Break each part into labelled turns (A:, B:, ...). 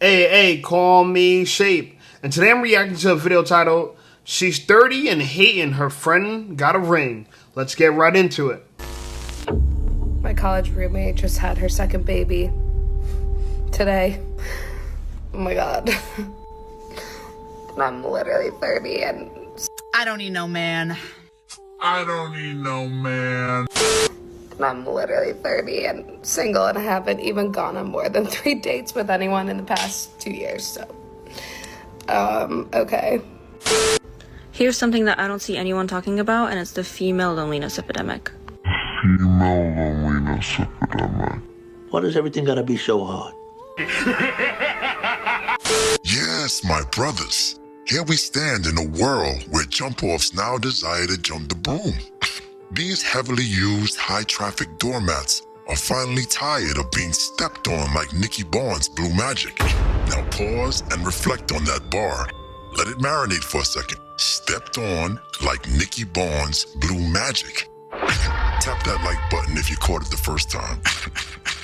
A: Hey, call me Shape. And today I'm reacting to a video titled, She's 30 and hating her friend got a ring. Let's get right into it.
B: My college roommate just had her second baby today. Oh my god. And I'm literally 30 and
C: I don't need no man.
B: and I'm literally 30 and single, and I haven't even gone on more than 3 dates with anyone in the past 2 years, so okay.
D: Here's something that I don't see anyone talking about, and it's the female loneliness epidemic.
E: Why does everything gotta be so hard?
F: Yes, my brothers. Here we stand in a world where jump-offs now desire to jump the broom. These heavily used high-traffic doormats are finally tired of being stepped on like Nicky Barnes' Blue Magic. Now pause and reflect on that bar. Let it marinate for a second. Stepped on like Nicky Barnes' Blue Magic. Tap that like button if you caught it the first time.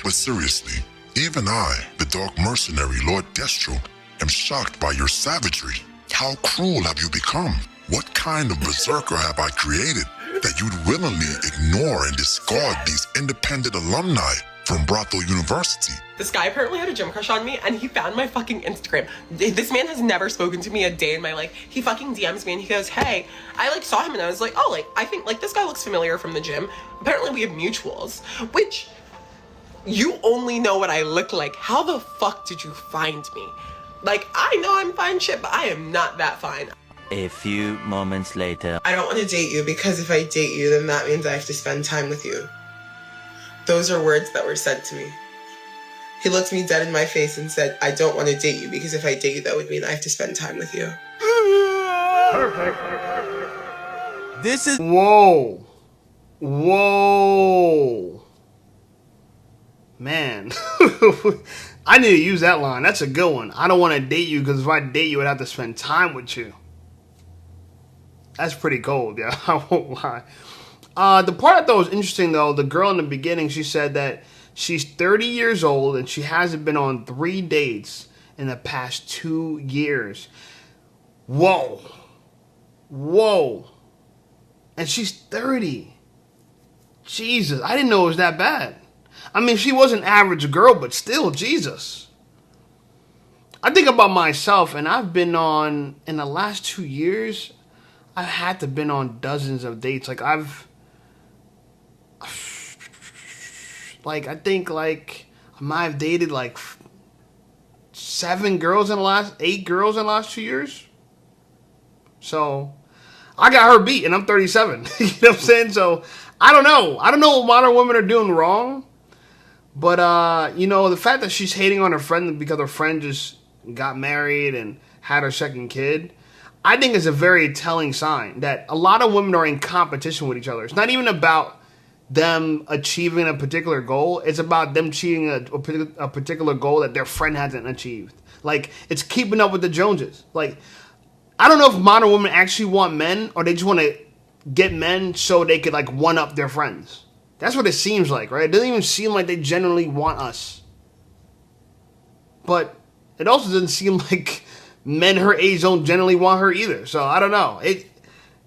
F: But seriously, even I, the dark mercenary Lord Destro, am shocked by your savagery. How cruel have you become? What kind of berserker have I created that you'd willingly ignore and discard these independent alumni from Brothel University?
G: This guy apparently had a gym crush on me, and he found my fucking Instagram. This man has never spoken to me a day in my life. He fucking DMs me and he goes, hey, I saw him and I was like, oh, I think this guy looks familiar from the gym. Apparently we have mutuals, which you only know what I look like. How the fuck did you find me? I know I'm fine shit, but I am not that fine.
H: A few moments later.
G: I don't want to date you because if I date you, then that means I have to spend time with you. Those are words that were said to me. He looked me dead in my face and said, I don't want to date you because if I date you, that would mean I have to spend time with you.
A: Perfect. This is... Whoa. Man. I need to use that line. That's a good one. I don't want to date you because if I date you, I'd have to spend time with you. That's pretty cold, yeah. I won't lie. The part I thought was interesting, though, the girl in the beginning, she said that she's 30 years old and she hasn't been on 3 dates in the past 2 years. Whoa. And she's 30. Jesus, I didn't know it was that bad. I mean, she was an average girl, but still, Jesus. I think about myself, and I've been on, in the last 2 years, I've had to been on dozens of dates. I think I might have dated 8 girls in the last 2 years. So I got her beat and I'm 37. You know what I'm saying? So I don't know what modern women are doing wrong. But the fact that she's hating on her friend because her friend just got married and had her second kid, I think is a very telling sign that a lot of women are in competition with each other. It's not even about them achieving a particular goal. It's about them achieving a particular goal that their friend hasn't achieved. It's keeping up with the Joneses. I don't know if modern women actually want men or they just want to get men so they could one-up their friends. That's what it seems like, right? It doesn't even seem like they genuinely want us. But it also doesn't seem like men her age don't generally want her either. So I don't know.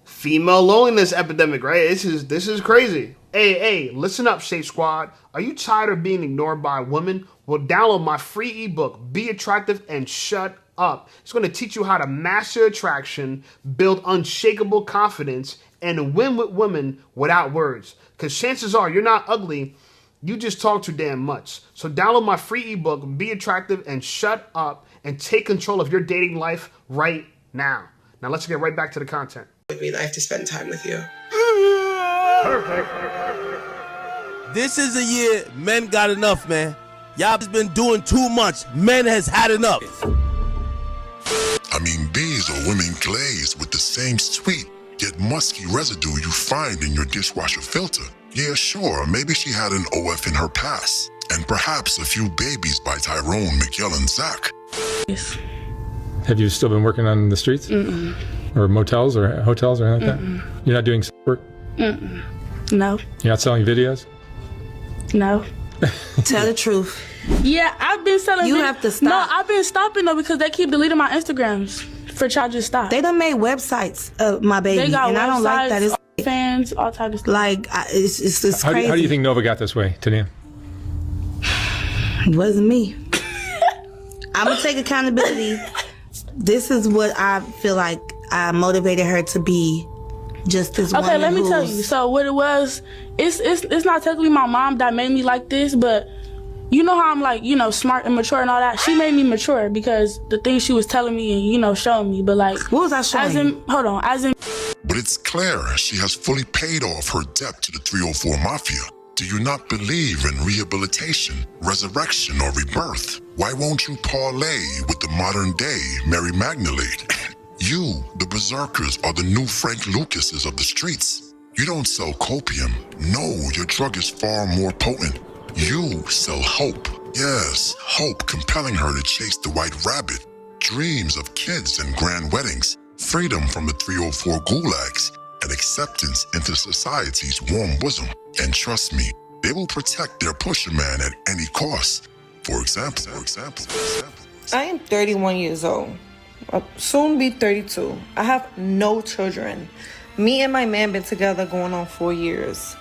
A: Female loneliness epidemic, right? This is crazy. Hey, listen up, Shape Squad. Are you tired of being ignored by women? Well, download my free ebook, Be Attractive and Shut Up. It's going to teach you how to master attraction, build unshakable confidence, and win with women without words. Because chances are you're not ugly, you just talk too damn much. So download my free ebook, Be Attractive and Shut Up, and take control of your dating life right now. Now let's get right back to the content.
G: It would mean I have to spend time with you.
A: Perfect.
I: This is a year men got enough, man. Y'all just been doing too much. Men has had enough.
F: I mean, these are women glazed with the same sweet yet musky residue you find in your dishwasher filter. Yeah, sure, maybe she had an OF in her past, and perhaps a few babies by Tyrone, Miguel, and Zach.
J: Have you still been working on the streets?
B: Mm-mm.
J: Or motels or hotels or anything like
B: Mm-mm.
J: that? You're not doing work?
B: Mm-mm. No.
J: You're not selling videos?
B: No.
K: Tell the truth.
L: Yeah, I've been selling.
K: You have to stop.
L: No, I've been stopping though because they keep deleting my Instagrams for y'all just stop.
K: They done made websites of my baby,
L: They got
K: and I don't like that. It's
L: fans, all types of stuff.
K: like it's just
J: How
K: crazy.
J: do you think Nova got this way, Tania?
K: It wasn't me. I'm gonna take accountability. This is what I feel like I motivated her to be. Just this
L: Okay,
K: woman
L: let me tell
K: who's-
L: you. So what it was, it's not technically my mom that made me like this, but you know how I'm like, you know, smart and mature and all that. She made me mature because the things she was telling me and, you know, showing me. But like,
K: what was I showing?
L: As in, hold on, as in.
F: But it's clear she has fully paid off her debt to the 304 Mafia. Do you not believe in rehabilitation, resurrection, or rebirth? Why won't you parlay with the modern day Mary Magdalene? You, the Berserkers, are the new Frank Lucases of the streets. You don't sell copium. No, your drug is far more potent. You sell hope. Yes, hope compelling her to chase the white rabbit. Dreams of kids and grand weddings. Freedom from the 304 gulags. And acceptance into society's warm bosom. And trust me, they will protect their pusher man at any cost. For example.
M: I am 31 years old. I'll soon be 32. I have no children. Me and my man been together going on 4 years.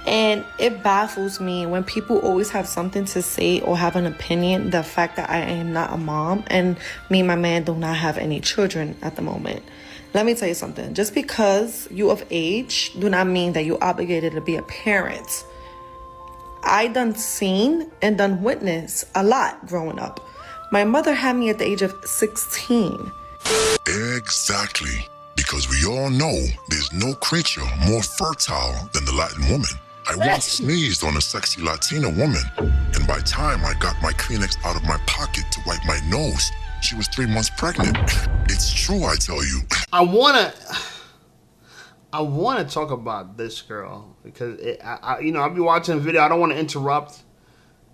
M: And it baffles me when people always have something to say or have an opinion, the fact that I am not a mom and me and my man do not have any children at the moment. Let me tell you something. Just because you of age do not mean that you're obligated to be a parent. I done seen and done witnessed a lot growing up. My mother had me at the age of 16.
F: Exactly. Because we all know there's no creature more fertile than the Latin woman. I once sneezed on a sexy Latina woman, and by the time I got my Kleenex out of my pocket to wipe my nose, she was 3 months pregnant. It's true, I tell you.
A: I wanna talk about this girl because I'll be watching a video. I don't want to interrupt,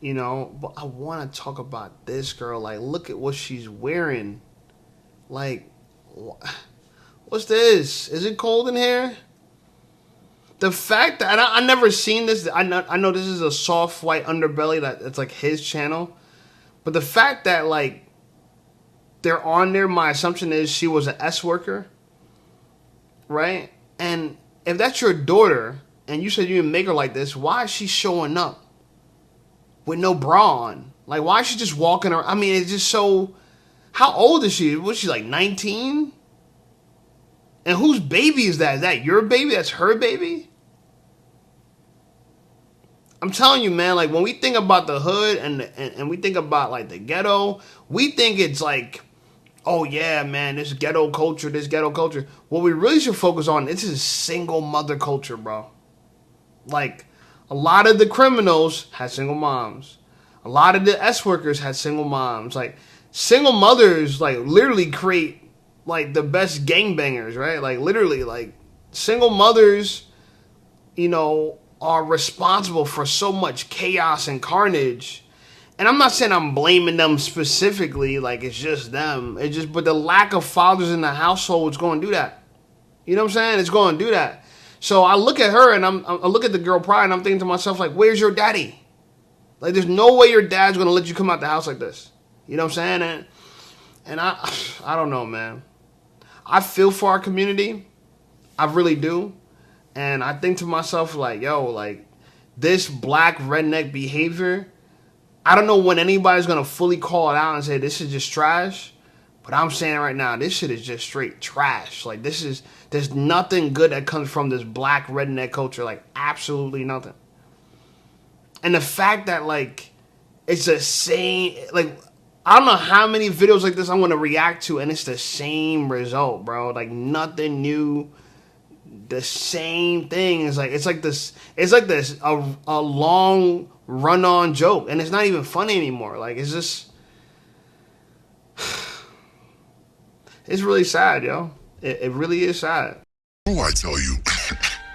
A: but I want to talk about this girl. Like, look at what she's wearing. Like, what's this? Is it cold in here? The fact that I never seen this. I know this is a soft white underbelly that's like his channel, but the fact that like they're on there, my assumption is she was an S worker, right? And if that's your daughter, and you said you didn't make her like this, why is she showing up with no bra on? Like, why is she just walking around? I mean, it's just so... How old is she? Was she like 19? And whose baby is that? Is that your baby? That's her baby? I'm telling you, man, like when we think about the hood and we think about like the ghetto, we think it's like, oh yeah, man, this ghetto culture. What we really should focus on, this is single mother culture, bro. Like, a lot of the criminals had single moms. A lot of the S workers had single moms. Like, single mothers, like, literally create, like, the best gangbangers, right? Like, literally, like, single mothers, are responsible for so much chaos and carnage. And I'm not saying I'm blaming them specifically, like it's just them. But the lack of fathers in the household is going to do that. You know what I'm saying? It's going to do that. So I look at her and I look at the girl Pride and I'm thinking to myself, like, where's your daddy? Like, there's no way your dad's going to let you come out the house like this. You know what I'm saying? And I don't know, man. I feel for our community. I really do. And I think to myself, like, yo, like, this black redneck behavior, I don't know when anybody's going to fully call it out and say this is just trash. But I'm saying right now, this shit is just straight trash. Like, there's nothing good that comes from this black redneck culture. Like, absolutely nothing. And the fact that, like, it's the same, like, I don't know how many videos like this I'm going to react to, and it's the same result, bro. Like, nothing new. The same thing. It's like this a long run-on joke, and it's not even funny anymore. Like, it's just, it's really sad, yo. It really is sad.
F: Oh, I tell you.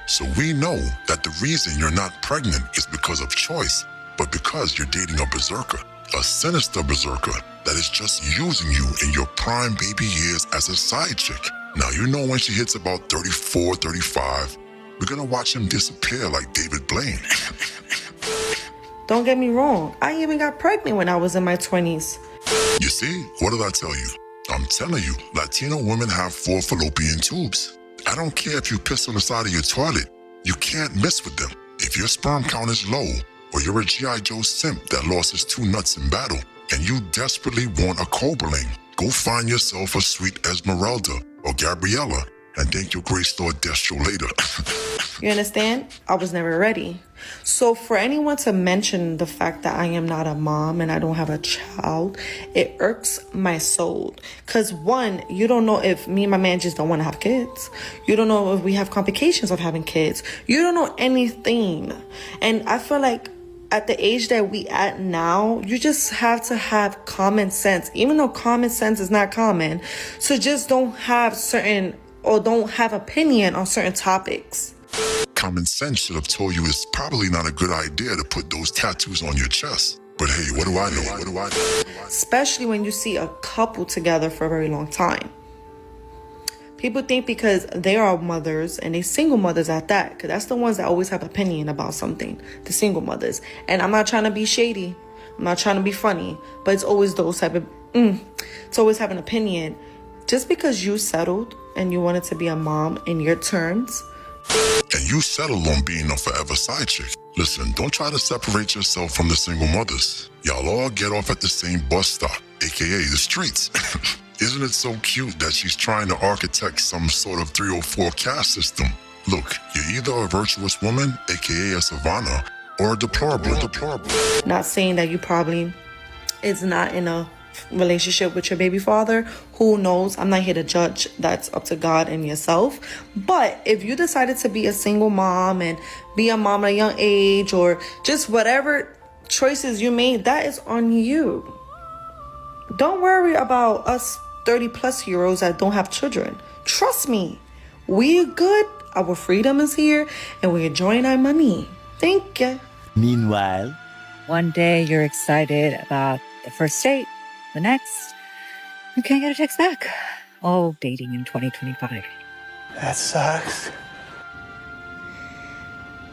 F: So we know that the reason you're not pregnant is because of choice, but because you're dating a berserker, a sinister berserker that is just using you in your prime baby years as a side chick. Now, you know when she hits about 34, 35, we're gonna watch him disappear like David Blaine.
M: Don't get me wrong. I even got pregnant when I was in my 20s.
F: You see, what did I tell you? I'm telling you, Latino women have 4 fallopian tubes. I don't care if you piss on the side of your toilet. You can't mess with them. If your sperm count is low, or you're a G.I. Joe simp that lost his 2 nuts in battle, and you desperately want a Coberling, go find yourself a sweet Esmeralda or Gabriella, and thank your Grace Lord Destro later.
M: You understand? I was never ready. So for anyone to mention the fact that I am not a mom and I don't have a child, it irks my soul. Because one, you don't know if me and my man just don't want to have kids. You don't know if we have complications of having kids. You don't know anything. And I feel like at the age that we at now, you just have to have common sense, even though common sense is not common. So just don't have certain, or don't have opinion on certain topics.
F: Common sense should have told you it's probably not a good idea to put those tattoos on your chest. But hey, what do I know? What do I know?
M: Especially when you see a couple together for a very long time. People think because they are mothers, and they single mothers at that, because that's the ones that always have opinion about something, the single mothers. And I'm not trying to be shady. I'm not trying to be funny, but it's always those type of, it's always have an opinion. Just because you settled and you wanted to be a mom in your terms,
F: and you settle on being a forever side chick. Listen, don't try to separate yourself from the single mothers. Y'all all get off at the same bus stop, aka the streets. Isn't it so cute that she's trying to architect some sort of 304 caste system? Look, you're either a virtuous woman, aka a savannah, or a deplorable.
M: not saying that you probably is not in a relationship with your baby father. Who knows? I'm not here to judge. That's up to God and yourself. But if you decided to be a single mom and be a mom at a young age, or just whatever choices you made, that is on you. Don't worry about us 30-plus-year-olds that don't have children. Trust me, we're good. Our freedom is here, and we're enjoying our money. Thank you.
N: Meanwhile, one day you're excited about the first date. The next, you can't get a text back. Oh, dating in 2025.
E: That sucks.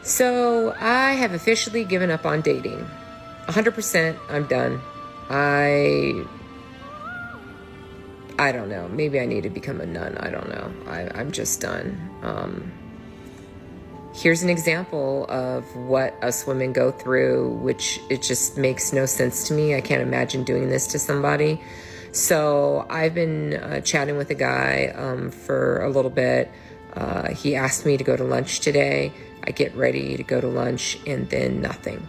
O: So I have officially given up on dating. 100%, I'm done. I don't know. Maybe I need to become a nun. I don't know. I'm just done. Here's an example of what us women go through, which it just makes no sense to me. I can't imagine doing this to somebody. So I've been chatting with a guy for a little bit. He asked me to go to lunch today. I get ready to go to lunch, and then nothing.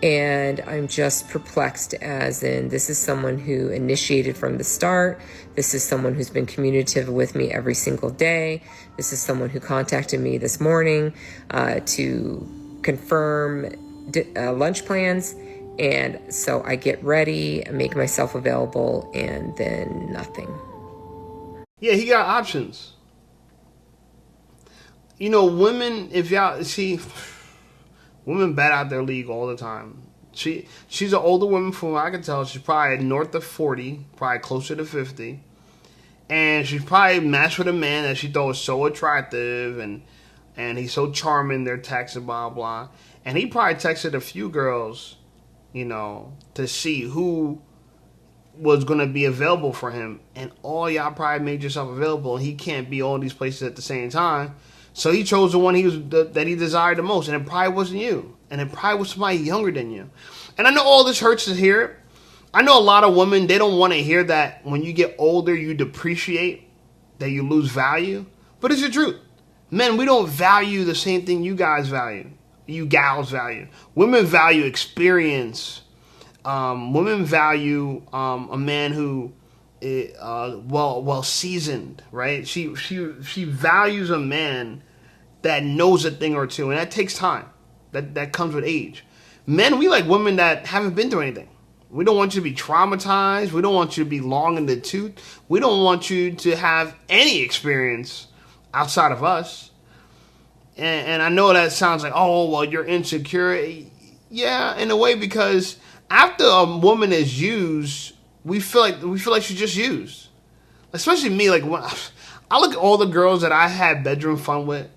O: And I'm just perplexed, as in, this is someone who initiated from the start. This is someone who's been communicative with me every single day. This is someone who contacted me this morning to confirm lunch plans. And so I get ready, I make myself available, and then nothing.
A: Yeah, he got options. You know, women, if y'all see... Women bat out their league all the time. She's an older woman from what I can tell. She's probably north of 40, probably closer to 50. And she's probably matched with a man that she thought was so attractive, and he's so charming, they're texting, blah, blah. And he probably texted a few girls, you know, to see who was going to be available for him. And all y'all probably made yourself available, and he can't be all these places at the same time. So he chose the one that he desired the most, and it probably wasn't you, and it probably was somebody younger than you. And I know all this hurts to hear it. I know a lot of women, they don't want to hear that when you get older, you depreciate, that you lose value. But it's the truth. Men, we don't value the same thing you guys value, you gals value. Women value experience. Women value a man who well seasoned, right? She values a man that knows a thing or two, and that takes time. That comes with age. Men, we like women that haven't been through anything. We don't want you to be traumatized. We don't want you to be long in the tooth. We don't want you to have any experience outside of us. And I know that sounds like, oh, well, you're insecure. Yeah, in a way, because after a woman is used, we feel like she's just used. Especially me, like when I look at all the girls that I had bedroom fun with,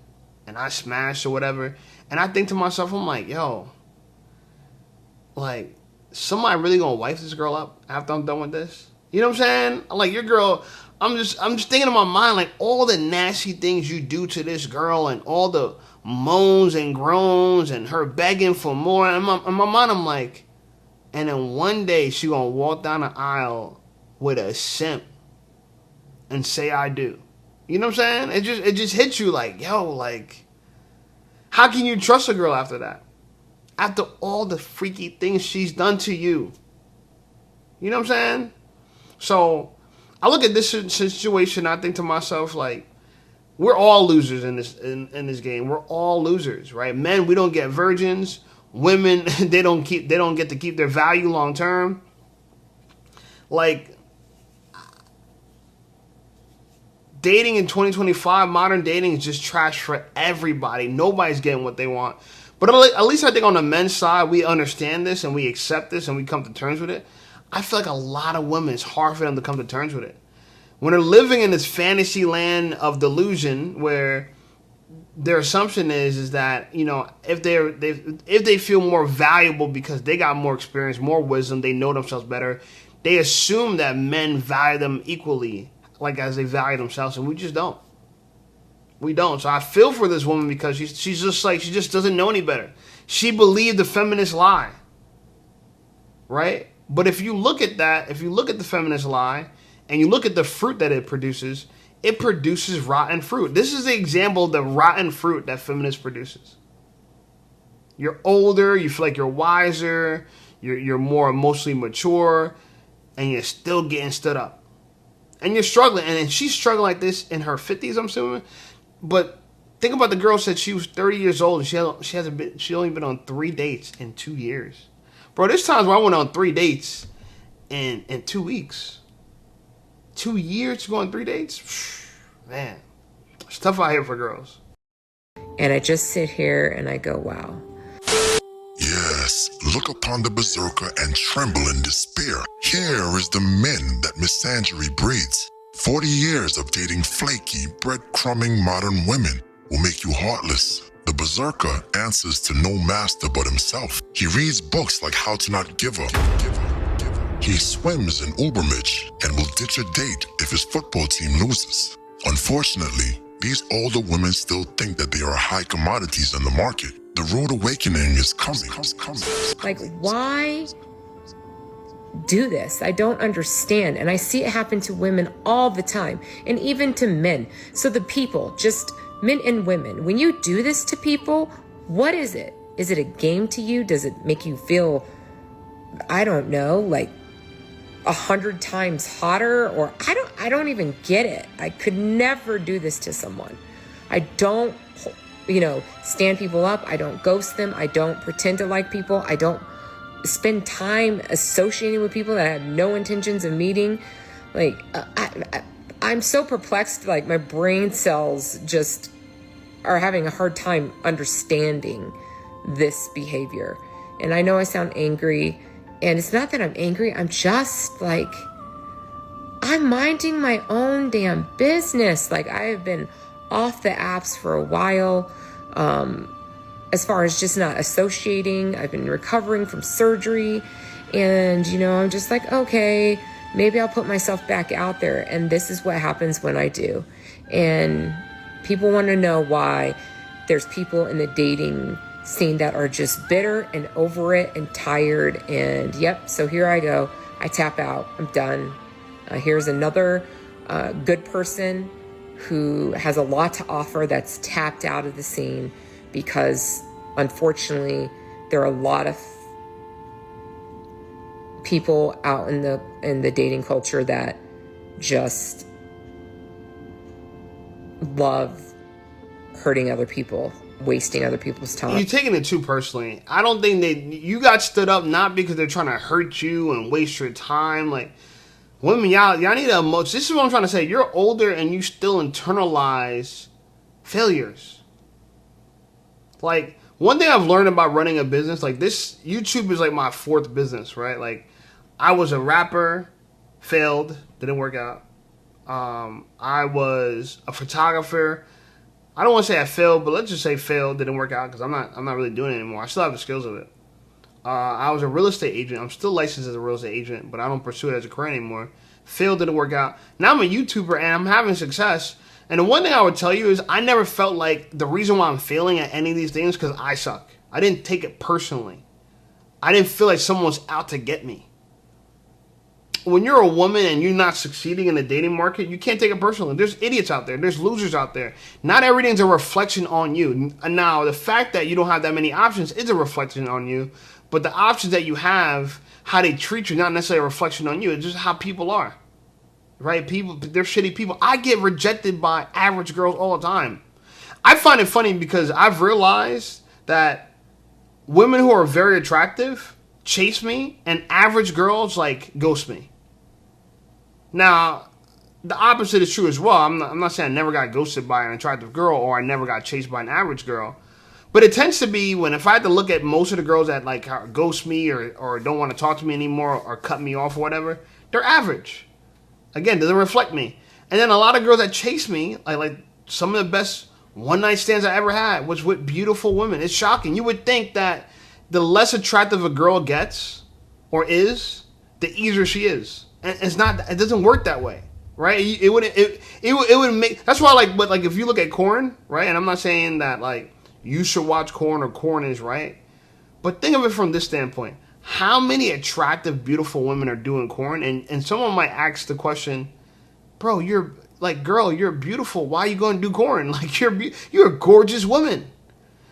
A: and I smashed or whatever, and I think to myself, I'm like, yo, like, somebody really gonna wife this girl up after I'm done with this? You know what I'm saying? Like, your girl, I'm just thinking in my mind, like, all the nasty things you do to this girl and all the moans and groans and her begging for more. And in my mind, I'm like, and then one day she gonna walk down the aisle with a simp and say I do. You know what I'm saying? It just hits you like, yo, like, how can you trust a girl after that? After all the freaky things she's done to you. You know what I'm saying? So I look at this situation, I think to myself, like, we're all losers in this game. We're all losers, right? Men, we don't get virgins. Women, they don't get to keep their value long term. Like, dating in 2025, modern dating is just trash for everybody. Nobody's getting what they want. But at least I think on the men's side, we understand this and we accept this and we come to terms with it. I feel like a lot of women, it's hard for them to come to terms with it. When they're living in this fantasy land of delusion where their assumption is that, you know, if they feel more valuable because they got more experience, more wisdom, they know themselves better, they assume that men value them equally, like as they value themselves, and we just don't. We don't. So I feel for this woman because she's just like, she just doesn't know any better. She believed the feminist lie, right? But if you look at that, if you look at the feminist lie and you look at the fruit that it produces rotten fruit. This is the example of the rotten fruit that feminist produces. You're older, you feel like you're wiser, you're more emotionally mature, and you're still getting stood up. And you're struggling, and she's struggling like this in her 50s, I'm assuming. But think about the girl said she was 30 years old and she only been on 3 dates in 2 years. Bro, there's times where I went on 3 dates in 2 weeks. 2 years to go on 3 dates? Man, it's tough out here for girls.
O: And I just sit here and I go, wow.
F: Yes, look upon the berserker and tremble in despair. Here is the men that misandry breeds. 40 years of dating flaky, breadcrumbing modern women will make you heartless. The berserker answers to no master but himself. He reads books like How to Not Give Up. He swims in Ubermich and will ditch a date if his football team loses. Unfortunately, these older women still think that they are high commodities in the market. The rude awakening is coming.
O: Like, why do this? I don't understand. And I see it happen to women all the time, and even to men. So the people, just men and women, when you do this to people, what is it? Is it a game to you? Does it make you feel, I don't know, like 100 times hotter? Or I don't even get it. I could never do this to someone. I don't, stand people up. I don't ghost them. I don't pretend to like people. I don't spend time associating with people that I have no intentions of meeting. Like, I'm so perplexed. Like, my brain cells just are having a hard time understanding this behavior. And I know I sound angry, and it's not that I'm angry. I'm just like, I'm minding my own damn business. Like, I have been off the apps for a while. As far as just not associating, I've been recovering from surgery, and I'm just like, okay, maybe I'll put myself back out there. And this is what happens when I do. And people want to know why there's people in the dating scene that are just bitter and over it and tired. And yep, so here I go. I tap out. I'm done. Here's another good person who has a lot to offer that's tapped out of the scene, because unfortunately there are a lot of people out in the dating culture that just love hurting other people, wasting other people's time.
A: You're taking it too personally. I don't think you got stood up not because they're trying to hurt you and waste your time. Like, women, y'all need to emote. This is what I'm trying to say. You're older and you still internalize failures. Like, one thing I've learned about running a business, like this, YouTube is like my 4th business, right? Like, I was a rapper, failed, didn't work out. I was a photographer. I don't want to say I failed, but let's just say failed, didn't work out, because I'm not really doing it anymore. I still have the skills of it. I was a real estate agent. I'm still licensed as a real estate agent, but I don't pursue it as a career anymore. Failed, didn't work out. Now I'm a YouTuber and I'm having success. And the one thing I would tell you is I never felt like the reason why I'm failing at any of these things is because I suck. I didn't take it personally. I didn't feel like someone was out to get me. When you're a woman and you're not succeeding in the dating market, you can't take it personally. There's idiots out there. There's losers out there. Not everything's a reflection on you. Now, the fact that you don't have that many options is a reflection on you. But the options that you have, how they treat you, not necessarily a reflection on you. It's just how people are. Right? People, they're shitty people. I get rejected by average girls all the time. I find it funny because I've realized that women who are very attractive chase me and average girls like ghost me. Now, the opposite is true as well. I'm not saying I never got ghosted by an attractive girl or I never got chased by an average girl. But it tends to be when if I had to look at most of the girls that like ghost me or don't want to talk to me anymore or cut me off or whatever, they're average. Again, doesn't reflect me. And then a lot of girls that chase me, like some of the best one night stands I ever had was with beautiful women. It's shocking. You would think that the less attractive a girl gets or is, the easier she is. And it's not. It doesn't work that way, right? It wouldn't. It would make. That's why, like, but like if you look at Corn, right? And I'm not saying that like you should watch Corn or Corn is right, but think of it from this standpoint: how many attractive, beautiful women are doing Corn? And someone might ask the question, "Bro, you're like, girl, you're beautiful. Why are you going to do Corn? Like, you're a gorgeous woman."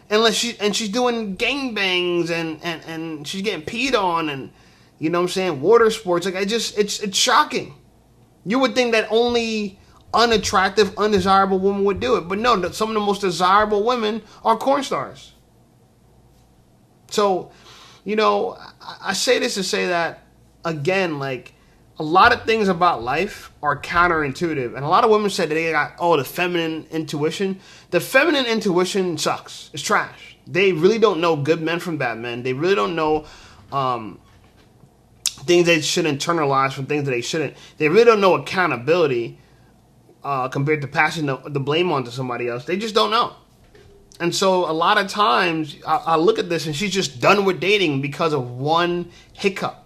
A: Unless she's doing gangbangs and she's getting peed on and you know what I'm saying, water sports, like it's shocking. You would think that only unattractive, undesirable women would do it, but no, some of the most desirable women are corn stars. So, you know, I say this to say that again, like a lot of things about life are counterintuitive, and a lot of women said that they got the feminine intuition. The feminine intuition sucks. It's trash. They really don't know good men from bad men. They really don't know things they should internalize from things that they shouldn't. They really don't know accountability compared to passing the blame on to somebody else. They just don't know. And so a lot of times I look at this and she's just done with dating because of one hiccup,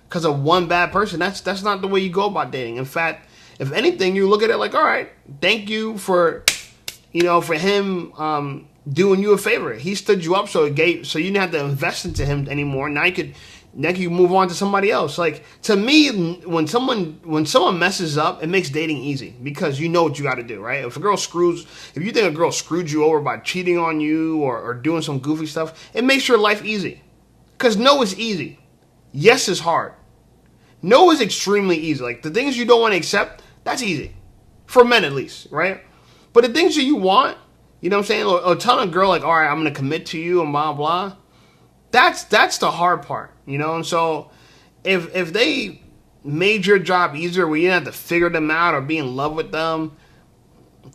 A: because of one bad person. That's not the way you go about dating. In fact, if anything, you look at it like, all right, thank you for him doing you a favor. He stood you up, so you didn't have to invest into him anymore. Now you move on to somebody else. Like, to me, when someone messes up, it makes dating easy because you know what you got to do, right? If you think a girl screwed you over by cheating on you or doing some goofy stuff, it makes your life easy. Because no is easy. Yes is hard. No is extremely easy. Like, the things you don't want to accept, that's easy. For men, at least, right? But the things that you want, you know what I'm saying? Or telling a girl, like, all right, I'm going to commit to you and blah, blah. That's the hard part, you know? And so if they made your job easier where you didn't have to figure them out or be in love with them,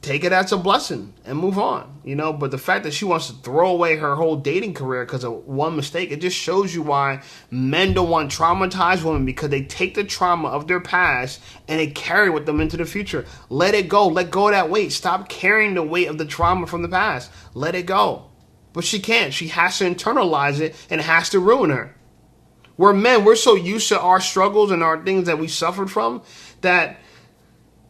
A: take it as a blessing and move on, you know? But the fact that she wants to throw away her whole dating career because of one mistake, it just shows you why men don't want traumatized women, because they take the trauma of their past and they carry with them into the future. Let it go. Let go of that weight. Stop carrying the weight of the trauma from the past. Let it go. But she can't. She has to internalize it and it has to ruin her. We're men. We're so used to our struggles and our things that we suffered from that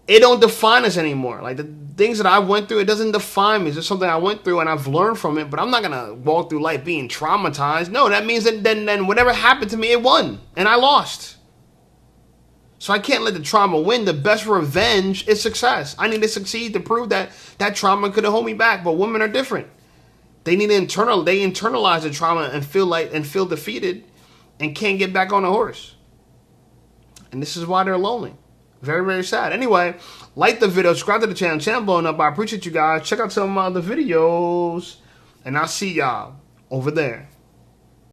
A: it don't define us anymore. Like, the things that I went through, it doesn't define me. It's just something I went through and I've learned from it, but I'm not going to walk through life being traumatized. No, that means that then whatever happened to me, it won and I lost. So I can't let the trauma win. The best revenge is success. I need to succeed to prove that that trauma could have held me back. But women are different. They need to internalize the trauma and feel defeated and can't get back on the horse. And this is why they're lonely. Very, very sad. Anyway, like the video, subscribe to the channel. Channel blowing up. I appreciate you guys. Check out some of my other videos. And I'll see y'all over there.